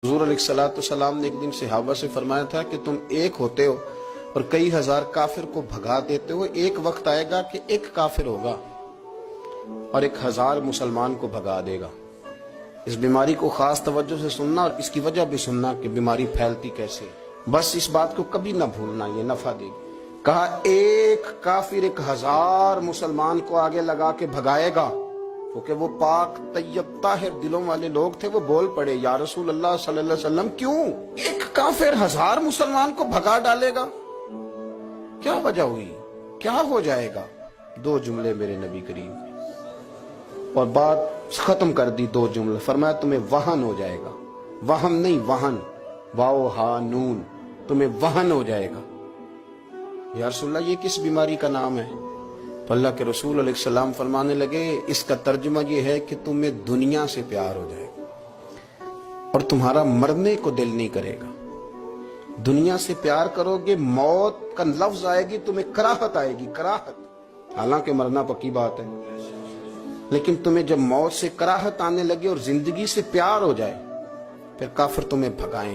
حضور علیہ السلام نے ایک دن صحابہ سے فرمایا تھا کہ تم ایک ہوتے ہو اور کئی ہزار کافر کو بھگا دیتے ہو، ایک وقت آئے گا کہ ایک کافر ہوگا اور 1000 مسلمان کو بھگا دے گا۔ اس بیماری کو خاص توجہ سے سننا اور اس کی وجہ بھی سننا کہ بیماری پھیلتی کیسے ہے، بس اس بات کو کبھی نہ بھولنا، یہ نفع دے گی۔ کہا ایک کافر 1000 مسلمان کو آگے لگا کے بھگائے گا، کیونکہ وہ پاک طیب طاہر دلوں والے لوگ تھے۔ وہ بول پڑے یا رسول اللہ صلی اللہ علیہ وسلم کیوں ایک کافر 1000 مسلمان کو بھگا ڈالے گا؟ کیا وجہ ہوئی، کیا ہو جائے گا؟ 2 جملے میرے نبی کریم نے اور بات ختم کر دی۔ 2 جملے فرمایا تمہیں وہن ہو جائے گا، وہم نہیں وہن، واو ہا نون، تمہیں وہن ہو جائے گا۔ یا رسول اللہ یہ کس بیماری کا نام ہے؟ تو اللہ کے رسول علیہ السلام فرمانے لگے اس کا ترجمہ یہ ہے کہ تمہیں دنیا سے پیار ہو جائے گا اور تمہارا مرنے کو دل نہیں کرے گا۔ دنیا سے پیار کرو گے، موت کا لفظ آئے گی تمہیں کراہت آئے گی، کراہت، حالانکہ مرنا پکی بات ہے، لیکن تمہیں جب موت سے کراہت آنے لگے اور زندگی سے پیار ہو جائے پھر کافر تمہیں بھگائیں۔